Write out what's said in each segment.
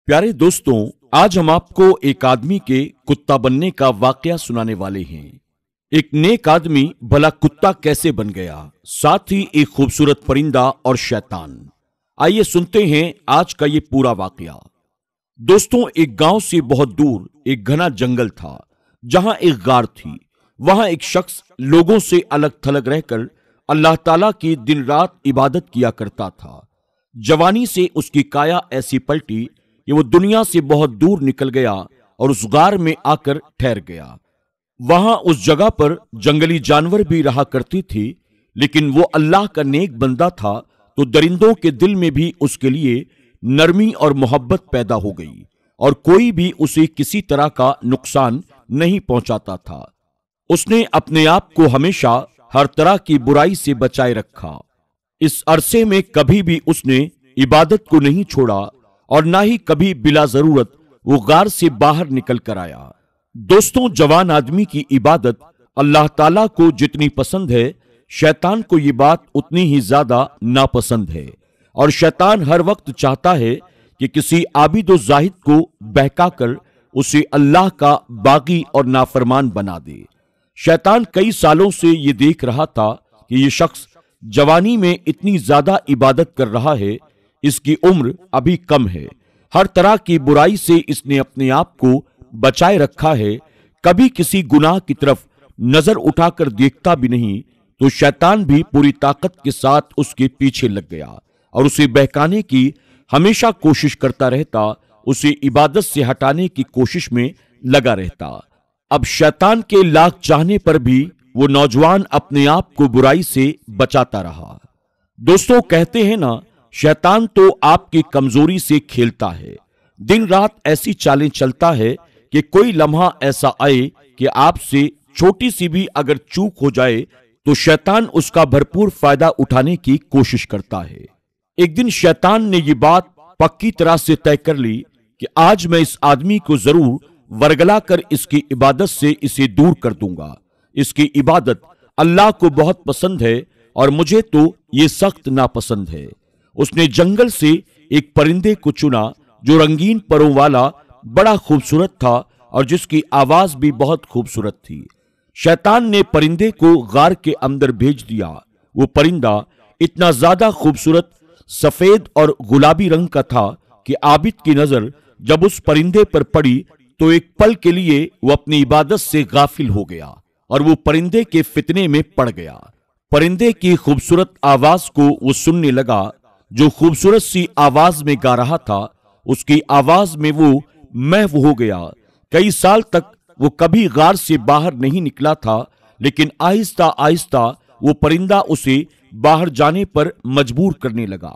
प्यारे दोस्तों, आज हम आपको एक आदमी के कुत्ता बनने का वाकया सुनाने वाले हैं। एक नेक आदमी भला कुत्ता कैसे बन गया, साथ ही एक खूबसूरत परिंदा और शैतान। आइए सुनते हैं आज का ये पूरा वाकया। दोस्तों, एक गांव से बहुत दूर एक घना जंगल था जहां एक गार थी। वहां एक शख्स लोगों से अलग थलग रहकर अल्लाह ताला की दिन रात इबादत किया करता था। जवानी से उसकी काया ऐसी पलटी कि वो दुनिया से बहुत दूर निकल गया और उस गार में आकर ठहर गया। वहां उस जगह पर जंगली जानवर भी रहा करती थी, लेकिन वो अल्लाह का नेक बंदा था तो दरिंदों के दिल में भी उसके लिए नरमी और मोहब्बत पैदा हो गई और कोई भी उसे किसी तरह का नुकसान नहीं पहुंचाता था। उसने अपने आप को हमेशा हर तरह की बुराई से बचाए रखा। इस अरसे में कभी भी उसने इबादत को नहीं छोड़ा और ना ही कभी बिला जरूरत वो गार से बाहर निकल कर आया। दोस्तों, जवान आदमी की इबादत अल्लाह ताला को जितनी पसंद है, शैतान को ये बात उतनी ही ज्यादा नापसंद है। और शैतान हर वक्त चाहता है कि किसी आबिद जाहिद को बहकाकर उसे अल्लाह का बागी और नाफरमान बना दे। शैतान कई सालों से ये देख रहा था कि ये शख्स जवानी में इतनी ज्यादा इबादत कर रहा है, इसकी उम्र अभी कम है, हर तरह की बुराई से इसने अपने आप को बचाए रखा है, कभी किसी गुनाह की तरफ नजर उठाकर देखता भी नहीं। तो शैतान भी पूरी ताकत के साथ उसके पीछे लग गया और उसे बहकाने की हमेशा कोशिश करता रहता, उसे इबादत से हटाने की कोशिश में लगा रहता। अब शैतान के लाख चाहने पर भी वो नौजवान अपने आप को बुराई से बचाता रहा। दोस्तों, कहते हैं ना, शैतान तो आपकी कमजोरी से खेलता है। दिन रात ऐसी चालें चलता है कि कोई लम्हा ऐसा आए कि आपसे छोटी सी भी अगर चूक हो जाए तो शैतान उसका भरपूर फायदा उठाने की कोशिश करता है। एक दिन शैतान ने ये बात पक्की तरह से तय कर ली कि आज मैं इस आदमी को जरूर वरगला कर इसकी इबादत से इसे दूर कर दूंगा। इसकी इबादत अल्लाह को बहुत पसंद है और मुझे तो ये सख्त नापसंद है। उसने जंगल से एक परिंदे को चुना जो रंगीन परों वाला बड़ा खूबसूरत था और जिसकी आवाज भी बहुत खूबसूरत थी। शैतान ने परिंदे को गार के अंदर भेज दिया। वो परिंदा इतना ज्यादा खूबसूरत सफेद और गुलाबी रंग का था कि आबिद की नजर जब उस परिंदे पर पड़ी तो एक पल के लिए वो अपनी इबादत से गाफिल हो गया और वो परिंदे के फितने में पड़ गया। परिंदे की खूबसूरत आवाज को वो सुनने लगा। जो खूबसूरत सी आवाज में गा रहा था, उसकी आवाज में वो महव हो गया। कई साल तक वो कभी गार से बाहर नहीं निकला था, लेकिन आहिस्ता आहिस्ता वो परिंदा उसे बाहर जाने पर मजबूर करने लगा।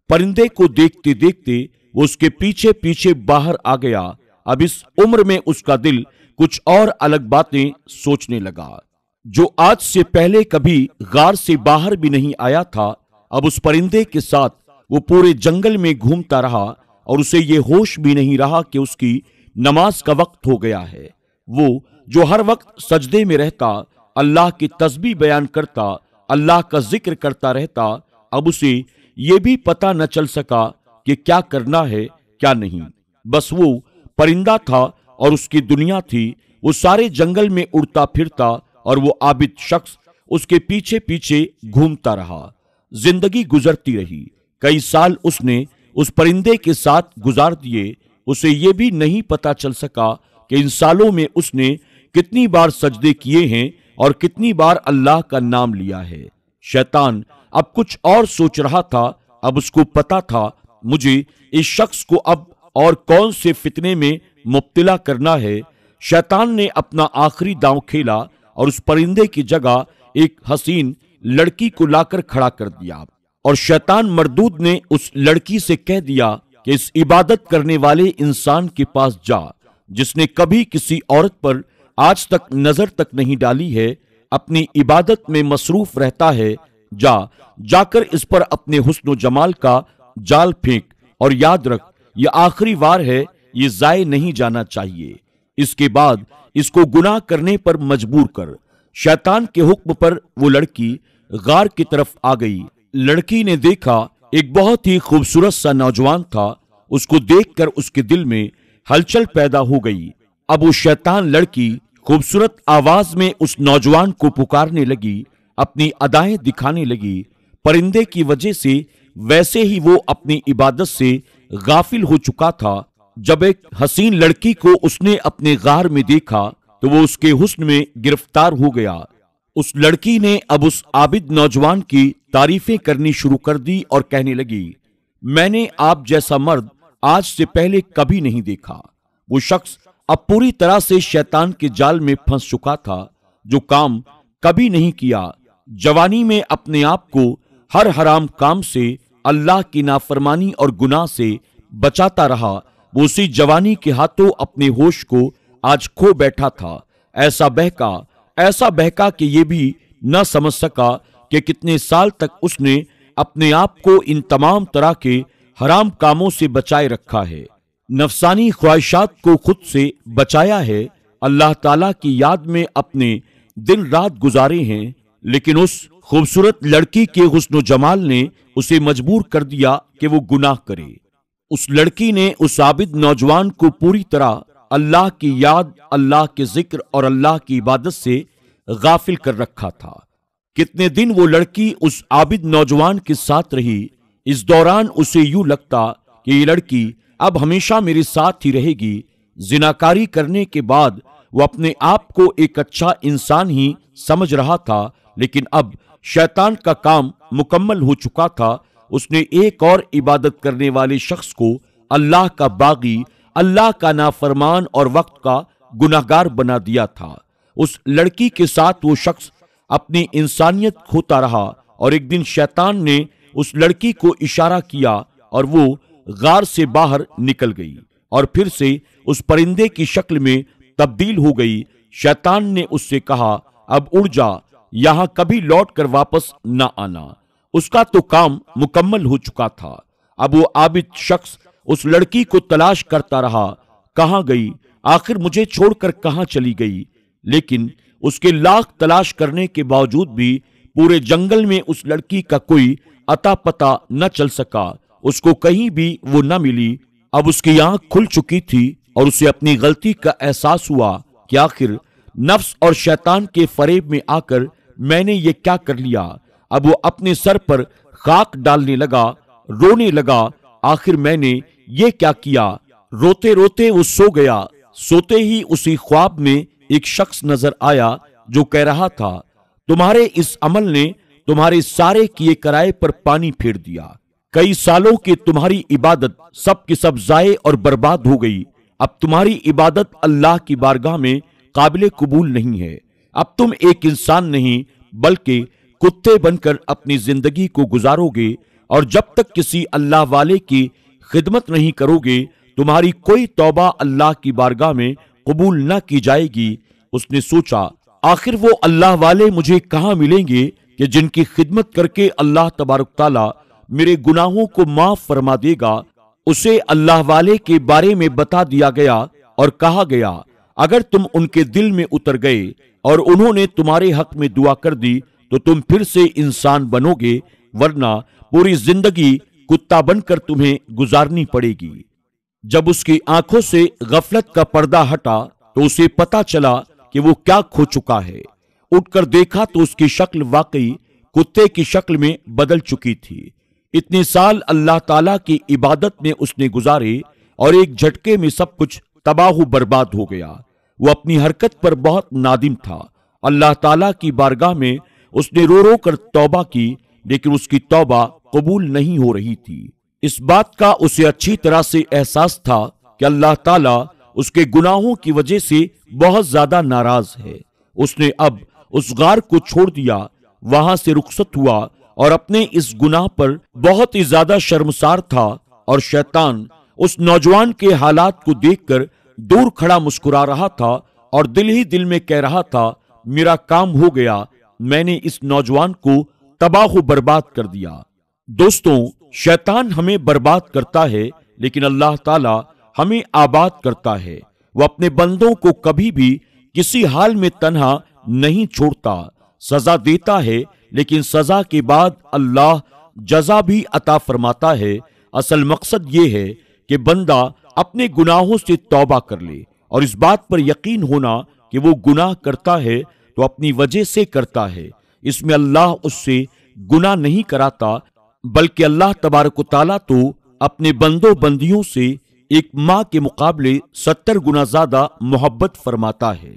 परिंदे को देखते देखते वो उसके पीछे पीछे बाहर आ गया। अब इस उम्र में उसका दिल कुछ और अलग बातें सोचने लगा। जो आज से पहले कभी गार से बाहर भी नहीं आया था, अब उस परिंदे के साथ वो पूरे जंगल में घूमता रहा और उसे ये होश भी नहीं रहा कि उसकी नमाज का वक्त हो गया है। वो जो हर वक्त सजदे में रहता, अल्लाह की तस्बीह बयान करता, अल्लाह का जिक्र करता रहता, अब उसे ये भी पता न चल सका कि क्या करना है क्या नहीं। बस वो परिंदा था और उसकी दुनिया थी। वो सारे जंगल में उड़ता फिरता और वो आबिद शख्स उसके पीछे पीछे घूमता रहा। जिंदगी गुजरती रही। कई साल उसने उस परिंदे के साथ गुजार दिए। उसे ये भी नहीं पता चल सका कि इन सालों में उसने कितनी बार सजदे किए हैं और कितनी बार अल्लाह का नाम लिया है। शैतान अब कुछ और सोच रहा था। अब उसको पता था मुझे इस शख्स को अब और कौन से फितने में मुब्तला करना है। शैतान ने अपना आखिरी दांव खेला और उस परिंदे की जगह एक हसीन लड़की को लाकर खड़ा कर दिया और शैतान मरदूद ने उस लड़की से कह दिया कि इस इबादत करने वाले इंसान के पास जा, जिसने कभी किसी औरत पर आज तक नजर तक नहीं डाली है, अपनी इबादत में मसरूफ रहता है। जाकर इस पर अपने हुस्न जमाल का जाल फेंक और याद रख, ये आखिरी वार है, ये जाए नहीं जाना चाहिए। इसके बाद इसको गुनाह करने पर मजबूर कर। शैतान के हुक्म पर वो लड़की गार की तरफ आ गई। लड़की ने देखा एक बहुत ही खूबसूरत सा नौजवान था اس کو دیکھ کر اس کے دل میں ہلچل پیدا ہو گئی۔ اب وہ شیطان لڑکی خوبصورت آواز میں اس نوجوان کو پکارنے لگی، اپنی ادائیں دکھانے لگی۔ پرندے کی وجہ سے ویسے ہی وہ اپنی عبادت سے غافل ہو چکا تھا۔ جب ایک حسین لڑکی کو اس نے اپنے غار میں دیکھا تو وہ اس کے حسن میں گرفتار ہو گیا۔ اس لڑکی نے اب اس عابد نوجوان کی تعریفیں کرنی شروع کر دی اور کہنے لگی، میں نے آپ جیسا مرد آج سے پہلے کبھی نہیں دیکھا۔ وہ شخص اب پوری طرح سے شیطان کے جال میں پھنس چکا تھا، جو کام کبھی نہیں کیا۔ جوانی میں اپنے آپ کو ہر حرام کام سے، اللہ کی نافرمانی اور گناہ سے بچاتا رہا۔ وہ اسی جوانی کے ہاتھوں اپنے ہوش کو آج کھو بیٹھا تھا۔ ایسا بہکا کہ یہ بھی نہ سمجھ سکا کہ کتنے سال تک اس نے اپنے آپ کو ان تمام طرح کے حرام کاموں سے بچائے رکھا ہے، نفسانی خواہشات کو خود سے بچایا ہے، اللہ تعالیٰ کی یاد میں اپنے دن رات گزارے ہیں، لیکن اس خوبصورت لڑکی کے حسن و جمال نے اسے مجبور کر دیا کہ وہ گناہ کرے۔ اس لڑکی نے اس عابد نوجوان کو پوری طرح اللہ کی یاد، اللہ کے ذکر اور اللہ کی عبادت سے غافل کر رکھا تھا۔ کتنے دن وہ لڑکی اس عابد نوجوان کے ساتھ رہی۔ اس دوران اسے یوں لگتا کہ یہ لڑکی اب ہمیشہ میرے ساتھ ہی رہے گی۔ زناکاری کرنے کے بعد وہ اپنے آپ کو ایک اچھا انسان ہی سمجھ رہا تھا، لیکن اب شیطان کا کام مکمل ہو چکا تھا۔ اس نے ایک اور عبادت کرنے والے شخص کو اللہ کا باغی، اللہ کا نافرمان اور وقت کا گناہگار بنا دیا تھا۔ اس لڑکی کے ساتھ وہ شخص اپنی انسانیت کھوتا رہا، اور ایک دن شیطان نے اس لڑکی کو اشارہ کیا اور وہ غار سے باہر نکل گئی اور پھر سے اس پرندے کی شکل میں تبدیل ہو گئی۔ شیطان نے اس سے کہا، اب اڑ جا، یہاں کبھی لوٹ کر واپس نہ آنا۔ اس کا تو کام مکمل ہو چکا تھا۔ اب وہ عابد شخص اس لڑکی کو تلاش کرتا رہا، کہاں گئی، آخر مجھے چھوڑ کر کہاں چلی گئی؟ لیکن اس کے لاکھ تلاش کرنے کے باوجود بھی پورے جنگل میں اس لڑکی کا کوئی اتا پتا نہ چل سکا۔ اس کو کہیں بھی وہ نہ ملی۔ اب اس کی آنکھ کھل چکی تھی اور اسے اپنی غلطی کا احساس ہوا کہ آخر نفس اور شیطان کے فریب میں آ کر میں نے یہ کیا کر لیا۔ اب وہ اپنے سر پر خاک ڈالنے لگا، رونے لگا، آخر میں نے یہ کیا کیا۔ روتے روتے وہ سو گیا۔ سوتے ہی اسی خواب میں ایک شخص نظر آیا جو کہہ رہا تھا، تمہارے اس عمل نے تمہارے سارے کیے کرائے پر پانی پھیر دیا۔ کئی سالوں کی تمہاری عبادت سب کی سب ضائع اور برباد ہو گئی۔ اب تمہاری عبادت اللہ کی بارگاہ میں قابل قبول نہیں ہے۔ اب تم ایک انسان نہیں بلکہ کتے بن کر اپنی زندگی کو گزارو گے، اور جب تک کسی اللہ والے کی خدمت نہیں کرو گے تمہاری کوئی توبہ اللہ کی بارگاہ میں قبول نہ کی جائے گی۔ اس نے سوچا، آخر وہ اللہ والے مجھے کہاں ملیں گے کہ جن کی خدمت کر کے اللہ تبارک تعالیٰ میرے گناہوں کو معاف فرما دے گا۔ اسے اللہ والے کے بارے میں بتا دیا گیا اور کہا گیا، اگر تم ان کے دل میں اتر گئے اور انہوں نے تمہارے حق میں دعا کر دی تو تم پھر سے انسان بنو گے، ورنہ پوری زندگی کتا بن کر تمہیں گزارنی پڑے گی۔ جب اس کی آنکھوں سے غفلت کا پردہ ہٹا تو اسے پتا چلا کہ وہ کیا کھو چکا ہے۔ اٹھ کر دیکھا تو اس کی شکل واقعی کتے کی شکل میں بدل چکی تھی۔ اتنے سال اللہ تعالیٰ کی عبادت میں اس نے گزارے اور ایک جھٹکے میں سب کچھ تباہ و برباد ہو گیا۔ وہ اپنی حرکت پر بہت نادم تھا۔ اللہ تعالیٰ کی بارگاہ میں اس نے رو رو کر توبہ کی، لیکن اس کی توبہ قبول نہیں ہو رہی تھی۔ اس بات کا اسے اچھی طرح سے احساس تھا کہ اللہ تعالیٰ اس کے گناہوں کی وجہ سے بہت زیادہ ناراض ہے۔ اس نے اب اس غار کو چھوڑ دیا، وہاں سے رخصت ہوا اور اپنے اس گناہ پر بہت ہی زیادہ شرمسار تھا، اور شیطان اس نوجوان کے حالات کو دیکھ کر دور کھڑا مسکرا رہا تھا اور دل ہی دل میں کہہ رہا تھا، میرا کام ہو گیا، میں نے اس نوجوان کو تباہ و برباد کر دیا۔ دوستوں، شیطان ہمیں برباد کرتا ہے لیکن اللہ تعالی ہمیں آباد کرتا ہے۔ وہ اپنے بندوں کو کبھی بھی کسی حال میں تنہا نہیں چھوڑتا۔ سزا دیتا ہے لیکن سزا کے بعد اللہ جزا بھی عطا فرماتا ہے۔ اصل مقصد یہ ہے کہ بندہ اپنے گناہوں سے توبہ کر لے اور اس بات پر یقین ہونا کہ وہ گناہ کرتا ہے تو اپنی وجہ سے کرتا ہے۔ اس میں اللہ اس سے گناہ نہیں کراتا، بلکہ اللہ تبارک و تعالیٰ تو اپنے بندوں بندیوں سے ایک ماں کے مقابلے 70 گنا زیادہ محبت فرماتا ہے۔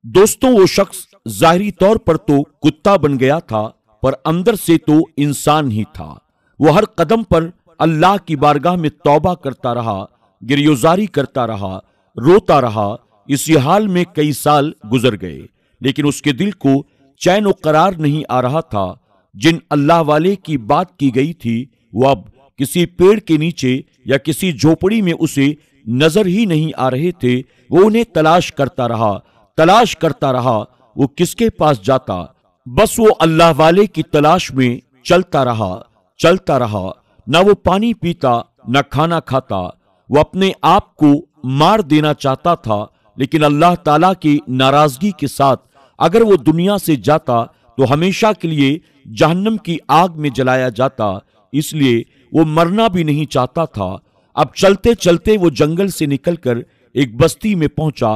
دوستوں، وہ شخص ظاہری طور پر تو کتا بن گیا تھا، پر اندر سے تو انسان ہی تھا۔ وہ ہر قدم پر اللہ کی بارگاہ میں توبہ کرتا رہا، گریزاری کرتا رہا، روتا رہا۔ اسی حال میں کئی سال گزر گئے، لیکن اس کے دل کو چین و قرار نہیں آ رہا تھا۔ جن اللہ والے کی بات کی گئی تھی وہ اب کسی پیڑ کے نیچے یا کسی جھوپڑی میں اسے نظر ہی نہیں آ رہے تھے۔ وہ انہیں تلاش کرتا رہا، وہ کس کے پاس جاتا؟ بس وہ اللہ والے کی تلاش میں چلتا رہا۔ نہ وہ پانی پیتا، نہ کھانا کھاتا۔ وہ اپنے آپ کو مار دینا چاہتا تھا، لیکن اللہ تعالیٰ کی ناراضگی کے ساتھ اگر وہ دنیا سے جاتا تو ہمیشہ کے لیے جہنم کی آگ میں جلایا جاتا، اس لیے وہ مرنا بھی نہیں چاہتا تھا۔ اب چلتے چلتے وہ جنگل سے نکل کر ایک بستی میں پہنچا۔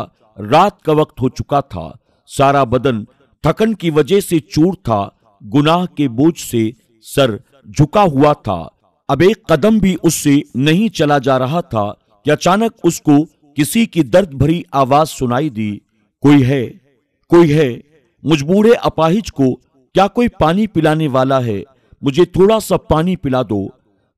رات کا وقت ہو چکا تھا، سارا بدن تھکن کی وجہ سے چور تھا، گناہ کے بوجھ سے سر جھکا ہوا تھا۔ اب ایک قدم بھی اس سے نہیں چلا جا رہا تھا کہ اچانک اس کو کسی کی درد بھری آواز سنائی دی، کوئی ہے، مجھ بوڑھے اپاہج کو کیا کوئی پانی پلانے والا ہے؟ مجھے تھوڑا سا پانی پلا دو۔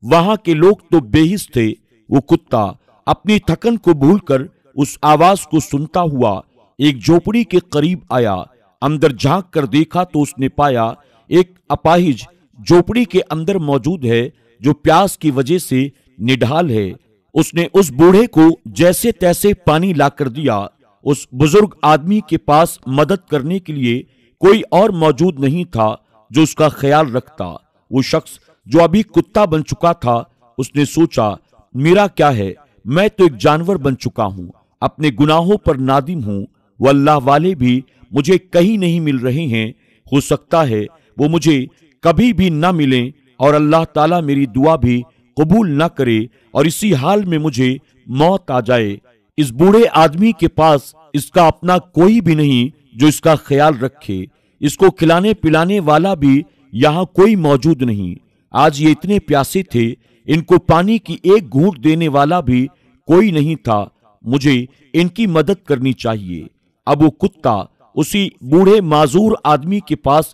وہاں کے لوگ تو بے حس تھے۔ وہ کتا اپنی تھکن کو بھول کر اس آواز کو سنتا ہوا ایک جھوپڑی کے قریب آیا۔ اندر جھانک کر دیکھا تو اس نے پایا ایک اپاہج جھوپڑی کے اندر موجود ہے جو پیاس کی وجہ سے نڈھال ہے۔ اس نے اس بوڑھے کو جیسے تیسے پانی لا کر دیا۔ اس بزرگ آدمی کے پاس مدد کرنے کے لیے کوئی اور موجود نہیں تھا جو اس کا خیال رکھتا۔ وہ شخص جو ابھی کتا بن چکا تھا، اس نے سوچا، میرا کیا ہے، میں تو ایک جانور بن چکا ہوں، اپنے گناہوں پر نادم ہوں۔ وہ اللہ والے بھی مجھے کہیں نہیں مل رہے ہیں، ہو سکتا ہے وہ مجھے کبھی بھی نہ ملیں اور اللہ تعالیٰ میری دعا بھی قبول نہ کرے اور اسی حال میں مجھے موت آ جائے۔ اس بوڑھے آدمی کے پاس اس کا اپنا کوئی بھی نہیں جو اس کا خیال رکھے، اس کو کھلانے پلانے والا بھی یہاں کوئی موجود نہیں۔ آج یہ اتنے پیاسے تھے، ان کو پانی کی ایک گھونٹ دینے والا بھی کوئی نہیں تھا۔ مجھے ان کی مدد کرنی چاہیے۔ اب وہ کتا اسی بوڑھے معذور آدمی کے پاس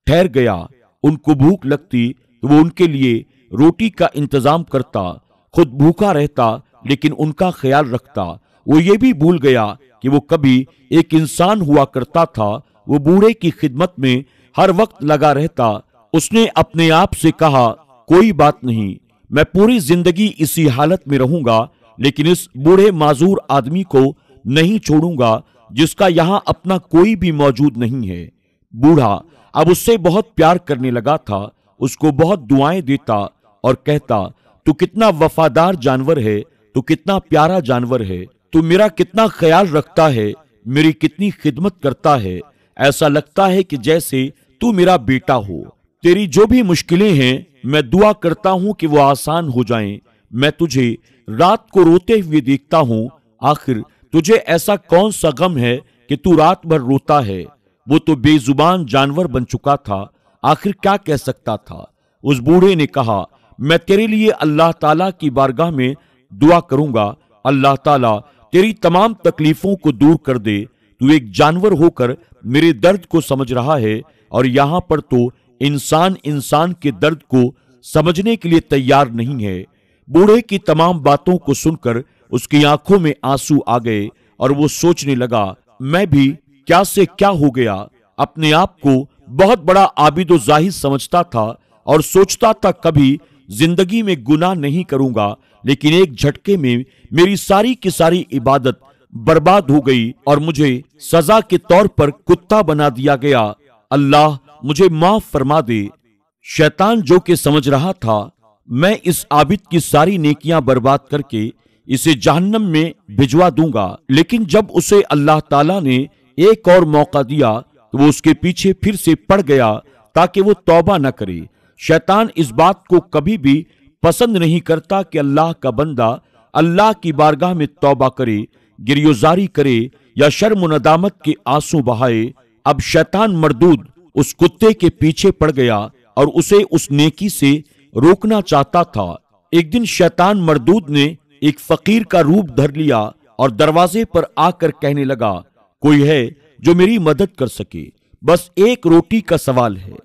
ٹھہر گیا۔ ان کو بھوک لگتی تو وہ ان کے لیے روٹی کا انتظام کرتا، خود بھوکا رہتا لیکن ان کا خیال رکھتا۔ وہ یہ بھی بھول گیا کہ وہ کبھی ایک انسان ہوا کرتا تھا۔ وہ بوڑھے کی خدمت میں ہر وقت لگا رہتا۔ اس نے اپنے آپ سے کہا، کوئی بات نہیں، میں پوری زندگی اسی حالت میں رہوں گا، لیکن اس بوڑھے معذور آدمی کو نہیں چھوڑوں گا جس کا یہاں اپنا کوئی بھی موجود نہیں ہے۔ بوڑھا اب اس سے بہت پیار کرنے لگا تھا، اس کو بہت دعائیں دیتا اور کہتا، تو کتنا وفادار جانور ہے، تو کتنا پیارا جانور ہے، تو میرا کتنا خیال رکھتا ہے، میری کتنی خدمت کرتا ہے، ایسا لگتا ہے کہ جیسے تو میرا بیٹا ہو۔ تیری جو بھی مشکلیں ہیں میں دعا کرتا ہوں کہ وہ آسان ہو جائیں۔ میں تجھے رات کو روتے ہوئے دیکھتا ہوں، آخر تجھے ایسا کون سا غم ہے کہ تو رات بھر روتا ہے؟ وہ تو بے زبان جانور بن چکا تھا، آخر کیا کہہ سکتا تھا؟ اس بوڑھے نے کہا، میں تیرے لیے اللہ تعالیٰ کی بارگاہ میں دعا کروں گا، اللہ تعالیٰ تیری تمام تکلیفوں کو دور کر دے۔ تو ایک جانور ہو کر میرے درد کو سمجھ رہا ہے اور یہاں پر تو انسان کے درد کو سمجھنے کے لیے تیار نہیں ہے۔ بوڑھے کی تمام باتوں کو سن کر اس کی آنکھوں میں آنسو آ گئے اور وہ سوچنے لگا، میں بھی کیا سے کیا ہو گیا۔ اپنے آپ کو بہت بڑا عابد و زاہد سمجھتا تھا اور سوچتا تھا کبھی زندگی میں گناہ نہیں کروں گا، لیکن ایک جھٹکے میں میری ساری کی ساری عبادت برباد ہو گئی اور مجھے سزا کے طور پر کتا بنا دیا گیا۔ اللہ مجھے معاف فرما دے۔ شیطان جو کہ سمجھ رہا تھا میں اس عابد کی ساری نیکیاں برباد کر کے اسے جہنم میں بھجوا دوں گا، لیکن جب اسے اللہ تعالیٰ نے ایک اور موقع دیا تو وہ اس کے پیچھے پھر سے پڑ گیا تاکہ وہ توبہ نہ کرے۔ شیطان اس بات کو کبھی بھی پسند نہیں کرتا کہ اللہ کا بندہ اللہ کی बारगाह में तौबा करे, गिरयोजारी करे या शर्म और नदामत के आंसू बहाए। अब शैतान मरदूद उस कुत्ते के पीछे पड़ गया और उसे उस नेकी से रोकना चाहता था। एक दिन शैतान मरदूद ने एक फकीर का रूप धर लिया और दरवाजे पर आकर कहने लगा, कोई है जो मेरी मदद कर सके, बस एक रोटी का सवाल है।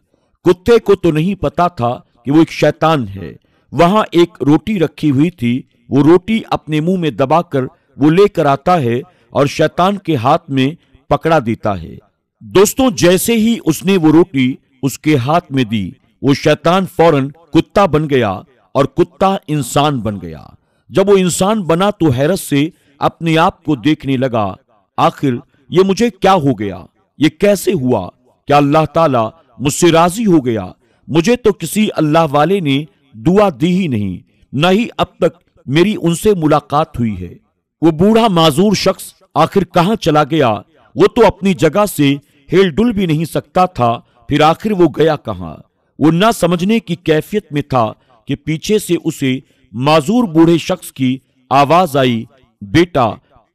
कुत्ते को तो नहीं पता था कि वो एक शैतान है। वहां एक रोटी रखी हुई थी, वो रोटी अपने मुंह में दबाकर वो लेकर आता है और शैतान के हाथ में पकड़ा देता है। दोस्तों, जैसे ही उसने वो रोटी उसके हाथ में दी, वो शैतान फौरन कुत्ता बन गया और कुत्ता इंसान बन गया। जब वो इंसान बना तो हैरत से अपने आप को देखने लगा, आखिर ये मुझे क्या हो गया, ये कैसे हुआ? क्या अल्लाह ताला मुझसे राजी हो गया? मुझे तो किसी अल्लाह वाले ने दुआ दी ही नहीं, न ही अब तक मेरी उनसे मुलाकात हुई है। वो बूढ़ा माजूर शख्स आखिर कहां चला गया? वो तो अपनी जगह से हिल डुल भी नहीं सकता था, फिर आखिर वो गया कहां? वो ना समझने की कैफियत में था कि पीछे से उसे माजूर बूढ़े शख्स की आवाज आई, बेटा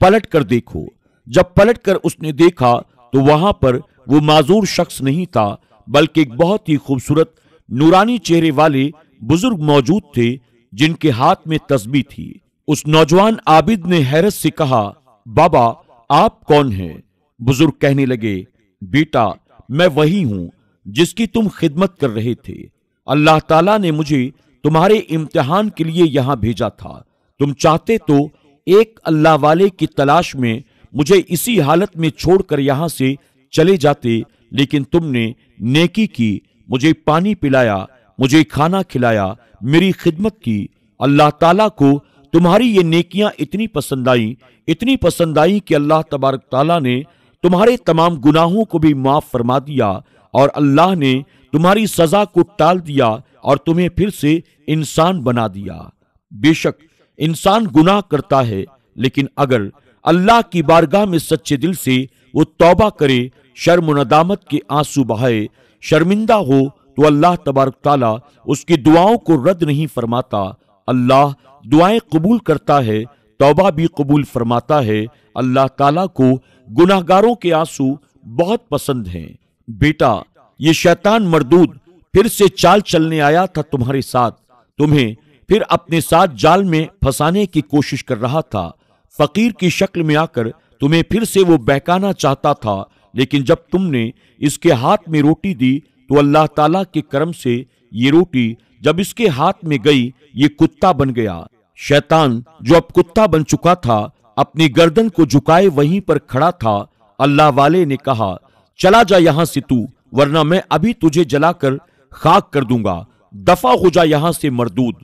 पलट कर देखो। जब पलट कर उसने देखा तो वहां पर वो माजूर शख्स नहीं था, बल्कि एक बहुत ही खूबसूरत नूरानी चेहरे वाले बुजुर्ग मौजूद थे, जिनके हाथ में तस्बीह थी। उस नौजवान आबिद ने हैरत से कहा, बाबा आप कौन हैं? बुजुर्ग कहने लगे, बेटा मैं वही हूं जिसकी तुम खिदमत कर रहे थे। अल्लाह ताला ने मुझे तुम्हारे इम्तिहान के लिए यहां भेजा था। तुम चाहते तो एक अल्लाह वाले की तलाश में मुझे इसी हालत में छोड़कर यहां से चले जाते, लेकिन तुमने नेकी की, मुझे पानी पिलाया, मुझे खाना खिलाया, मेरी खिदमत की। अल्लाह ताला को तुम्हारी ये नेकियां इतनी पसंद आई कि अल्लाह तबारक ताला ने तुम्हारे तमाम गुनाहों को भी माफ फरमा दिया और अल्लाह ने तुम्हारी सजा को टाल दिया और तुम्हें फिर से इंसान बना दिया। बेशक इंसान गुनाह करता है, लेकिन अगर अल्लाह की बारगाह में सच्चे दिल से वो तौबा करे, शर्म और नदामत के आंसू बहाए, शर्मिंदा हो, तो अल्लाह तबारक ताला उसकी दुआओं को रद्द नहीं फरमाता। अल्लाह दुआएं कबूल करता है, तौबा भी कबूल फरमाता है। अल्लाह ताला को गुनाहगारों के आंसू बहुत पसंद हैं। बेटा, ये शैतान मरदूद फिर से चाल चलने आया था तुम्हारे साथ, तुम्हें फिर अपने साथ जाल में फंसाने की कोशिश कर रहा था। फकीर की शक्ल में आकर तुम्हें फिर से वो बहकाना चाहता था, लेकिन जब तुमने इसके हाथ में रोटी दी तो अल्लाह ताला के करम से ये रोटी जब इसके हाथ में गई, ये कुत्ता बन गया। शैतान जो अब कुत्ता बन चुका था, अपनी गर्दन को झुकाए वहीं पर खड़ा था। अल्लाह वाले ने कहा, चला जा यहां से तू, वरना मैं अभी तुझे जलाकर खाक कर दूंगा। दफा हो जा यहां से मरदूद।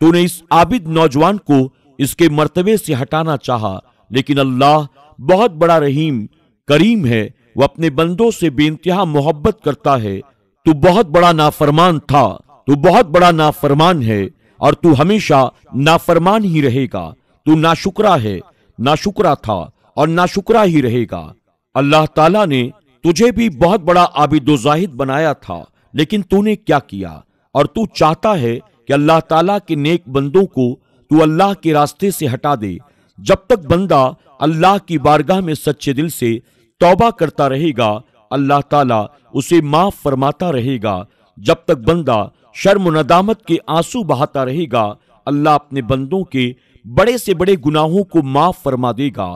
तूने इस आबिद नौजवान को इसके मर्तबे से हटाना चाहा, लेकिन अल्लाह बहुत बड़ा रहीम करीम है, वो अपने बंदों से बेइंतहा मोहब्बत करता है। तू बहुत बड़ा नाफरमान था, तू बहुत बड़ा नाफरमान है और तू हमेशा नाफरमान ही रहेगा। तू नाशुक्रा है, नाशुक्रा था और नाशुक्रा ही रहेगा। अल्लाह ताला ने तुझे भी बहुत बड़ा आबिदो जाहिद बनाया था, लेकिन तूने क्या किया? और तू चाहता है कि अल्लाह ताला के नेक बंदों को तू अल्लाह के रास्ते से हटा दे। जब तक बंदा अल्लाह की बारगाह में सच्चे दिल से तौबा करता रहेगा, अल्लाह ताला उसे माफ फरमाता रहेगा। जब तक बंदा शर्म और नदामत के आंसू बहाता रहेगा, अल्लाह अपने बंदों के बड़े से बड़े गुनाहों को माफ फरमा देगा।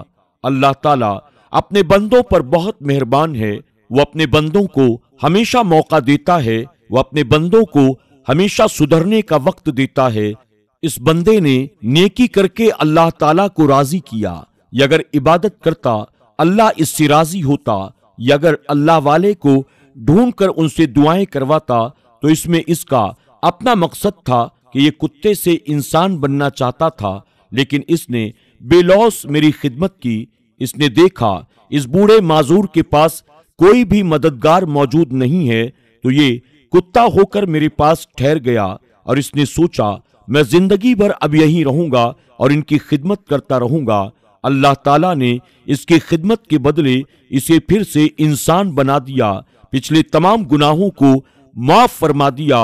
अल्लाह ताला अपने बंदों पर बहुत मेहरबान है। वो अपने बंदों को हमेशा मौका देता है, वो अपने बंदों को हमेशा सुधरने का वक्त देता है। इस बंदे ने नेकी करके अल्लाह ताला को राजी किया, या अगर इबादत करता अल्लाह इससे राजी होता, या अगर अल्लाह वाले को ढूंढकर उनसे दुआएं करवाता, तो इसमें इसका अपना मकसद था कि ये कुत्ते से इंसान बनना चाहता था, लेकिन इसने बेलौस मेरी खिदमत की। इसने देखा इस बूढ़े माजूर के पास कोई भी मददगार मौजूद नहीं है, तो ये कुत्ता होकर मेरे पास ठहर गया और इसने सोचा मैं जिंदगी भर अब यहीं रहूंगा और इनकी खिदमत करता रहूंगा। अल्लाह ताला ने इसकी खिदमत के बदले इसे फिर से इंसान बना दिया, पिछले तमाम गुनाहों को माफ फरमा दिया।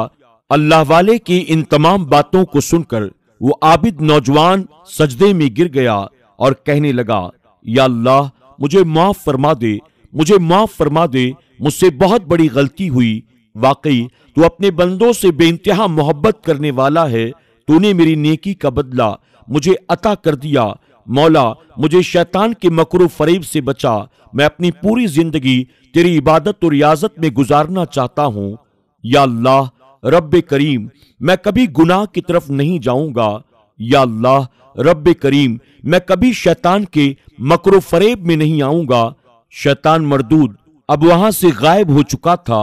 अल्लाह वाले की इन तमाम बातों को सुनकर वो आबिद नौजवान सजदे में गिर गया और कहने लगा, या अल्लाह मुझे माफ फरमा दे, मुझे माफ फरमा दे, मुझसे बहुत बड़ी गलती हुई। वाकई तू अपने बंदों से बेइंतहा मोहब्बत करने वाला है। तूने मेरी नेकी का बदला मुझे अता कर दिया। मौला मुझे शैतान के मकरू फरेब से बचा। मैं अपनी पूरी जिंदगी तेरी इबादत और रियाजत में गुजारना चाहता हूं। या अल्लाह रब्बे करीम, मैं कभी गुनाह की तरफ नहीं जाऊंगा। या अल्लाह रब्बे करीम, मैं कभी शैतान के मकरू फरेब में नहीं आऊंगा। शैतान मरदूद अब वहां से गायब हो चुका था।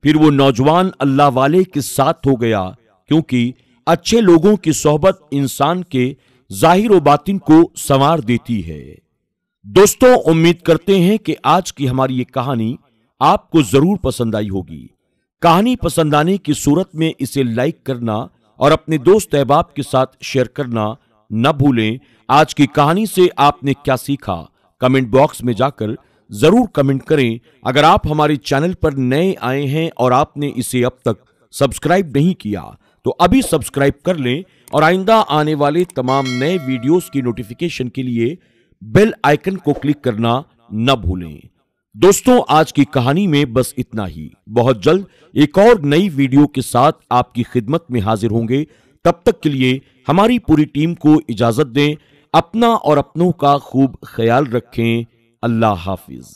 फिर वो नौजवान अल्लाह वाले के साथ हो गया, क्योंकि अच्छे लोगों की सोहबत इंसान के जाहिर व बातिन को संवार देती है। दोस्तों, उम्मीद करते हैं कि आज की हमारी ये कहानी आपको जरूर पसंद आई होगी। कहानी पसंद आने की सूरत में इसे लाइक करना और अपने दोस्त अहबाब के साथ शेयर करना न भूलें। आज की कहानी से आपने क्या सीखा, कमेंट बॉक्स में जाकर जरूर कमेंट करें। अगर आप हमारे चैनल पर नए आए हैं और आपने इसे अब तक सब्सक्राइब नहीं किया तो अभी सब्सक्राइब कर लें और आइंदा आने वाले तमाम नए वीडियोस की नोटिफिकेशन के लिए बेल आइकन को क्लिक करना न भूलें। दोस्तों, आज की कहानी में बस इतना ही। बहुत जल्द एक और नई वीडियो के साथ आपकी खिदमत में हाजिर होंगे। तब तक के लिए हमारी पूरी टीम को इजाजत दें। अपना और अपनों का खूब ख्याल रखें। अल्लाह हाफिज।